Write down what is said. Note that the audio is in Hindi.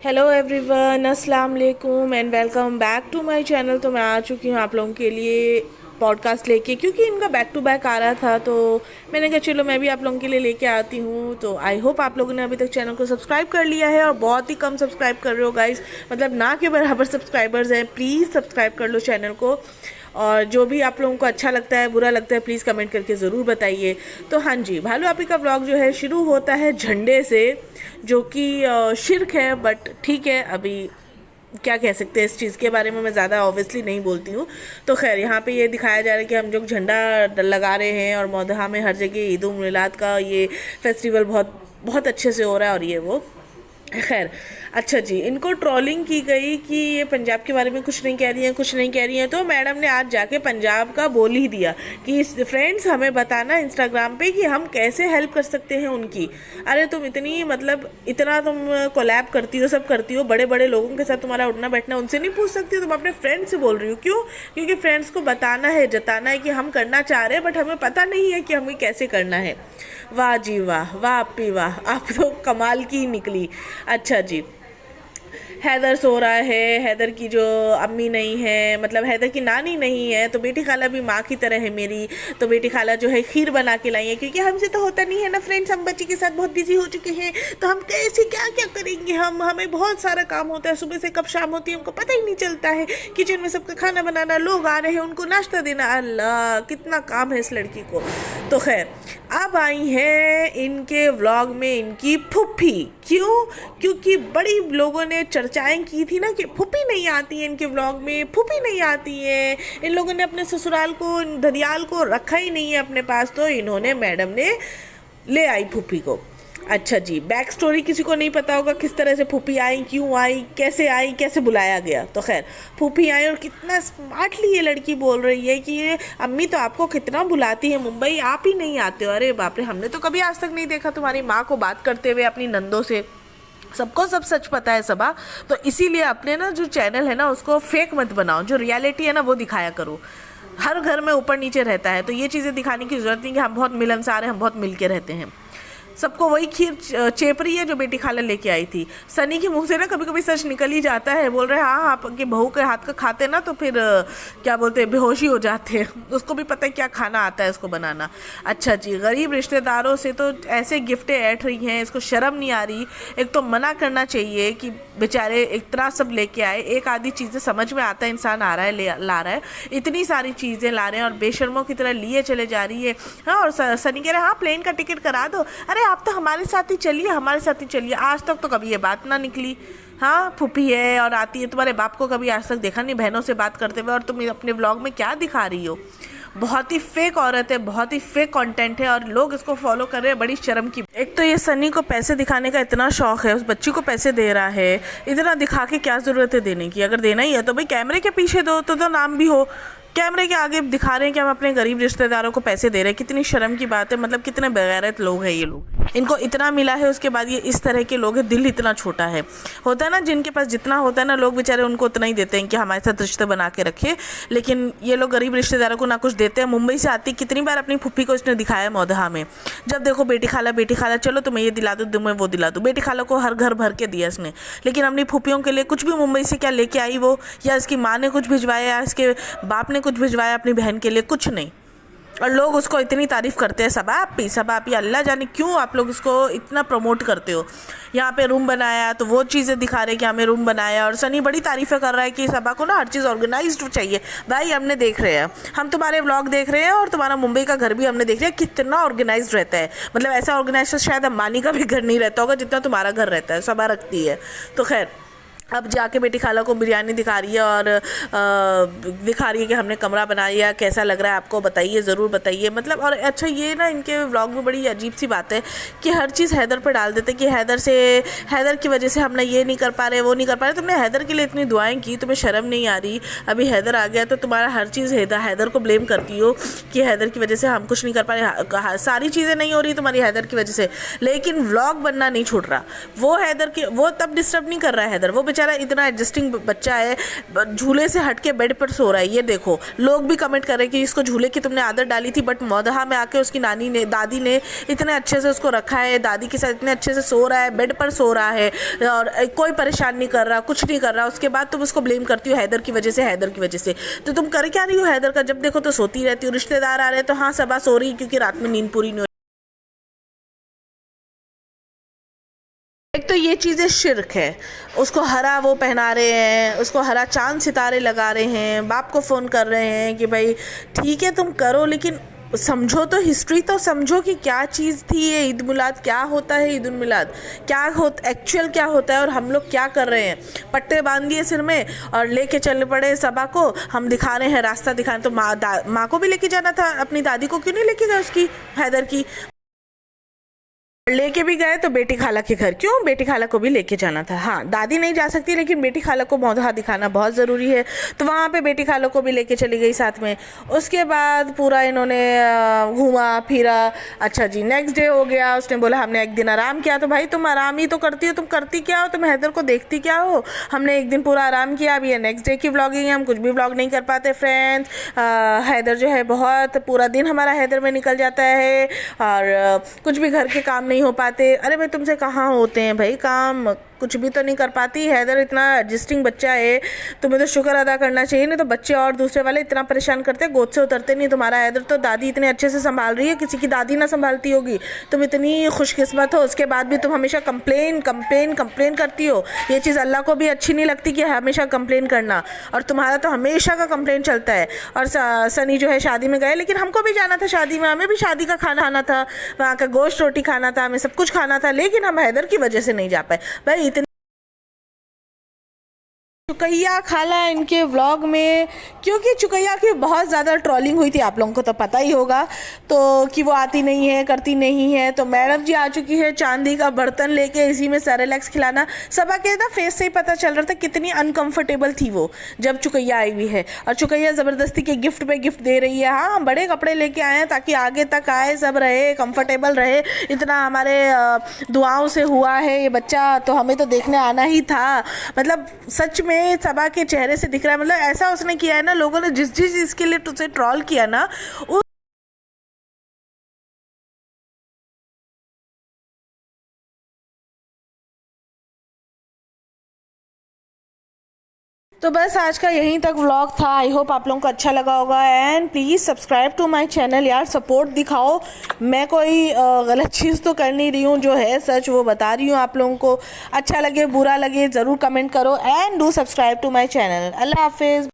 हेलो एवरीवन, अस्सलाम वालेकुम and welcome back to my channel. तो मैं आ चुकी हूँ आप लोगों के लिए पॉडकास्ट लेके, क्योंकि इनका बैक टू बैक आ रहा था तो मैंने कहा चलो मैं भी आप लोगों के लिए लेके आती हूँ। तो आई होप आप लोगों ने अभी तक चैनल को सब्सक्राइब कर लिया है, और बहुत ही कम सब्सक्राइब कर रहे हो गाइस, मतलब ना के बराबर सब्सक्राइबर्स हैं। प्लीज़ सब्सक्राइब कर लो चैनल को, और जो भी आप लोगों को अच्छा लगता है बुरा लगता है प्लीज़ कमेंट करके ज़रूर बताइए। तो हाँ जी, भालू आपी का व्लॉग जो है शुरू होता है झंडे से, जो कि शिर्क है, बट ठीक है, अभी क्या कह सकते हैं इस चीज़ के बारे में मैं ज़्यादा ऑब्वियसली नहीं बोलती हूँ। तो खैर यहाँ पे ये दिखाया जा रहा है कि हम जो झंडा लगा रहे हैं, और मौदहा में हर जगह ईद उल मिलाद का ये फेस्टिवल बहुत बहुत अच्छे से हो रहा है, और ये वो खैर। अच्छा जी, इनको ट्रोलिंग की गई कि ये पंजाब के बारे में कुछ नहीं कह रही हैं, कुछ नहीं कह रही हैं। तो मैडम ने आज जाके पंजाब का बोल ही दिया कि फ्रेंड्स हमें बताना इंस्टाग्राम पे कि हम कैसे हेल्प कर सकते हैं उनकी। अरे तुम इतनी मतलब इतना तुम कोलैब करती हो, सब करती हो, बड़े बड़े लोगों के साथ तुम्हारा उठना बैठना, उनसे नहीं पूछ सकती हो? तुम अपने फ्रेंड से बोल रही हो, क्यों? क्योंकि फ्रेंड्स को बताना है, जताना है कि हम करना चाह रहे हैं, बट हमें पता नहीं है कि हमें कैसे करना है। वाह जी वाह, वाह अपी वाह, आप तो कमाल की निकली। अच्छा जी, हैदर सो रहा है। हैदर की जो अम्मी नहीं है, मतलब हैदर की नानी नहीं है, तो बेटी खाला भी माँ की तरह है मेरी। तो बेटी खाला जो है खीर बना के लाई है, क्योंकि हमसे तो होता नहीं है ना फ्रेंड्स, हम बच्ची के साथ बहुत बिजी हो चुके हैं, तो हम कैसे क्या क्या करेंगे। हमें बहुत सारा काम होता है, सुबह से कब शाम होती है हमको पता ही नहीं चलता है। किचन में सबका खाना बनाना, लोग आ रहे हैं उनको नाश्ता देना, अल्लाह कितना काम है इस लड़की को। तो खैर, अब आई हैं इनके व्लॉग में इनकी फुप्पी। क्यों? क्योंकि बड़ी लोगों ने चर्चाएं की थी ना कि फुप्पी नहीं आती है इनके व्लॉग में, फुप्पी नहीं आती है। इन लोगों ने अपने ससुराल को, धदियाल को रखा ही नहीं है अपने पास, तो इन्होंने मैडम ने ले आई फुप्पी को। अच्छा जी, बैक स्टोरी किसी को नहीं पता होगा किस तरह से फूफी आई, क्यों आई, कैसे बुलाया गया। तो खैर, फूफी आई और कितना स्मार्टली ये लड़की बोल रही है कि ये अम्मी तो आपको कितना बुलाती है मुंबई, आप ही नहीं आते हो। अरे बाप रे, हमने तो कभी आज तक नहीं देखा तुम्हारी माँ को बात करते हुए अपनी नंदों से। सबको सब सच पता है सबा। तो इसीलिए अपने ना जो चैनल है ना उसको फेक मत बनाओ, जो रियलिटी है ना वो दिखाया करो। हर घर में ऊपर नीचे रहता है, तो ये चीज़ें दिखाने की जरूरत नहीं कि हम बहुत मिलनसार हैं, हम बहुत मिल के रहते हैं। सबको वही खीर चेप रही है जो बेटी खाला लेके आई थी। सनी के मुंह से ना कभी कभी सच निकल ही जाता है, बोल रहे हैं हाँ आपके बहू के हाथ का खाते ना तो फिर क्या बोलते हैं, बेहोशी हो जाते हैं। उसको भी पता है क्या खाना आता है इसको बनाना। अच्छा जी, गरीब रिश्तेदारों से तो ऐसे गिफ्टें ऐठ रही हैं, इसको शर्म नहीं आ रही। एक तो मना करना चाहिए कि बेचारे इतना सब लेके आए, एक आधी चीज़ें समझ में आता है, इंसान आ रहा है ला रहा है, इतनी सारी चीज़ें ला रहे हैं और बेशर्मों की तरह लिए चले जा रही है। हाँ, और सनी कह रहे हैं हाँ प्लेन का टिकट करा दो। अरे आप तो हमारे साथ ही चलिए, हमारे साथ ही चलिए। आज तक तो कभी ये बात ना निकली। हाँ, फूफी है और आती है, तुम्हारे बाप को कभी आज तक देखा नहीं बहनों से बात करते हुए, और तुम अपने व्लॉग में क्या दिखा रही हो? बहुत ही फेक औरत है, बहुत ही फेक कंटेंट है, और लोग इसको फॉलो कर रहे हैं। बड़ी शर्म की। एक तो ये सनी को पैसे दिखाने का इतना शौक है, उस बच्ची को पैसे दे रहा है, इतना दिखा के क्या जरूरत है देने की? अगर देना ही है तो भाई कैमरे के पीछे दो, तो नाम भी हो। कैमरे के आगे दिखा रहे हैं कि हम अपने गरीब रिश्तेदारों को पैसे दे रहे हैं। कितनी शर्म की बात है, मतलब कितने बेगैरत लोग हैं ये लोग। इनको इतना मिला है, उसके बाद ये इस तरह के लोग हैं, दिल इतना छोटा है। होता है ना जिनके पास जितना होता है ना, लोग बेचारे उनको उतना ही देते हैं कि हमारे साथ रिश्ते बना के रखे, लेकिन ये लोग गरीब रिश्तेदारों को ना कुछ देते हैं। मुंबई से आती कितनी बार अपनी फुप्पी को इसने दिखाया मौदहा में, जब देखो बेटी खाला चलो तुम्हें ये दिला दो, तुम्हें वो दिला दो। बेटी खाला को हर घर भर के दिया इसने, लेकिन अपनी फुप्पियों के लिए कुछ भी मुंबई से क्या लेके आई वो, या इसकी माँ ने कुछ भिजवाया, या इसके बाप ने कुछ भिजवाया अपनी बहन के लिए? कुछ नहीं। और लोग उसको इतनी तारीफ करते हैं, सबापी अल्लाह जाने क्यों आप लोग इसको इतना प्रमोट करते हो। यहाँ पे रूम बनाया तो वो चीज़ें दिखा रहे कि हमें रूम बनाया, और सनी बड़ी तारीफ़ें कर रहा है कि सबा को ना हर चीज़ ऑर्गेनाइज्ड चाहिए। भाई हमने देख रहे हैं, हम तुम्हारे व्लॉग देख रहे हैं, और तुम्हारा मुंबई का घर भी हमने देख रहे हैं कितना ऑर्गेनाइज्ड रहता है। मतलब ऐसा ऑर्गेनाइज शायद अंबानी का भी घर नहीं रहता होगा जितना तुम्हारा घर रहता है, सबा रखती है। तो खैर, अब जाके बेटी खाला को बिरयानी दिखा रही है, और दिखा रही है कि हमने कमरा बनाया, कैसा लग रहा है आपको, बताइए, ज़रूर बताइए। मतलब, और अच्छा ये ना इनके व्लॉग में बड़ी अजीब सी बात है कि हर चीज़ हैदर पर डाल देते कि हैदर की वजह से हम ना ये नहीं कर पा रहे, वो नहीं कर पा रहे। तुमने हैदर के लिए इतनी दुआएं की, तुम्हें शर्म नहीं आ रही? अभी हैदर आ गया तो तुम्हारा हर चीज़ हैदर को ब्लेम करती हो कि हैदर की वजह से हम कुछ नहीं कर पा रहे। सारी चीज़ें नहीं हो रही तुम्हारी हैदर की वजह से, लेकिन व्लॉग बनना नहीं छूट रहा। वो हैदर के वो तब डिस्टर्ब नहीं कर रहा है, हैदर वो बेचारा इतना एडजस्टिंग बच्चा है, झूले से हट के बेड पर सो रहा है। ये देखो, लोग भी कमेंट कर रहे कि इसको झूले की तुमने आदत डाली थी, बट मौदहा में आके उसकी दादी ने इतने अच्छे से उसको रखा है, दादी के साथ इतने अच्छे से सो रहा है, बेड पर सो रहा है और कोई परेशान नहीं कर रहा, कुछ नहीं कर रहा। उसके बाद तुम उसको ब्लेम करती हो हैदर की वजह से। तो तुम कर क्या रही हो हैदर का? जब देखो तो सोती रहती हो। रिश्तेदार आ रहे हैं तो हाँ सबा सो रही क्योंकि रात में नींद पूरी नहीं हो। एक तो ये चीज़ें शिर्क है, उसको हरा वो पहना रहे हैं, उसको हरा चांद सितारे लगा रहे हैं, बाप को फ़ोन कर रहे हैं कि भाई ठीक है तुम करो, लेकिन समझो तो, हिस्ट्री तो समझो कि क्या चीज़ थी ये ईद मिलाद, क्या होता है ईद उल मिलाद, एक्चुअल क्या होता है और हम लोग क्या कर रहे हैं। पट्टे बांध दिए सिर में और लेके चलने पड़े सबा को, हम दिखा रहे हैं, रास्ता दिखाने। तो माँ को भी लेके जाना था, अपनी दादी को क्यों नहीं लेके गए उसकी, हैदर की? लेके भी गए तो बेटी खाला के घर, क्यों? बेटी खाला को भी लेके जाना था। हाँ, दादी नहीं जा सकती लेकिन बेटी खाला को मौदहा दिखाना बहुत ज़रूरी है, तो वहाँ पे बेटी खाला को भी लेके चली गई साथ में। उसके बाद पूरा इन्होंने घूमा फिरा। अच्छा जी, नेक्स्ट डे हो गया, उसने बोला हमने एक दिन आराम किया। तो भाई तुम आराम ही तो करती हो, तुम करती क्या हो? तुम हैदर को देखती क्या हो? हमने एक दिन पूरा आराम किया, अभी ये नेक्स्ट डे की व्लॉगिंग है, हम कुछ भी व्लॉग नहीं कर पाते फ्रेंड्स। हैदर जो है बहुत, पूरा दिन हमारा हैदर में निकल जाता है और कुछ भी घर के काम नहीं हो पाते। अरे भाई तुमसे कहाँ होते हैं भाई काम, कुछ भी तो नहीं कर पाती। हैदर इतना एडजस्टिंग बच्चा है, तुम्हें तो शुक्र अदा करना चाहिए। नहीं तो बच्चे और दूसरे वाले इतना परेशान करते हैं, गोद से उतरते नहीं। तुम्हारा हैदर तो दादी इतने अच्छे से संभाल रही है, किसी की दादी ना संभालती होगी। तुम इतनी खुशकिस्मत हो, उसके बाद भी तुम हमेशा कंप्लेन करती हो। ये चीज़ अल्लाह को भी अच्छी नहीं लगती कि हमेशा कंप्लेन करना, और तुम्हारा तो हमेशा का कंप्लेन चलता है। और सनी जो है शादी में गए, लेकिन हमको भी जाना था शादी में, हमें भी शादी का खाना खाना था, वहाँ का गोश्त रोटी खाना था, हमें सब कुछ खाना था, लेकिन हम हैदर की वजह से नहीं जा पाए। भाई चुकैया खाला इनके व्लॉग में, क्योंकि चुकैया की बहुत ज़्यादा ट्रोलिंग हुई थी, आप लोगों को तो पता ही होगा, तो कि वो आती नहीं है, करती नहीं है। तो मैडम जी आ चुकी है चांदी का बर्तन लेके, इसी में सेरेलैक्स खिलाना। सबा के ना फेस से ही पता चल रहा था कितनी अनकंफर्टेबल थी वो जब चुकैया आई हुई है। और चुकैया ज़बरदस्ती के गिफ्ट पे गिफ्ट दे रही है। हाँ, बड़े कपड़े लेके आए हैं ताकि आगे तक आए, सब रहे, कंफर्टेबल रहे। इतना हमारे दुआओं से हुआ है ये बच्चा, तो हमें तो देखने आना ही था। मतलब सच में सबा के चेहरे से दिख रहा है, मतलब ऐसा उसने किया है ना, लोगों ने जिस चीज़ के लिए तुझे ट्रोल किया ना, तो बस आज का यहीं तक व्लॉग था। आई होप आप लोगों को अच्छा लगा होगा, and please subscribe to my channel यार, सपोर्ट दिखाओ। मैं कोई गलत चीज़ तो कर नहीं रही हूँ, जो है सच वो बता रही हूँ आप लोगों को। अच्छा लगे बुरा लगे ज़रूर कमेंट करो, and do subscribe to my channel. अल्लाह हाफिज़।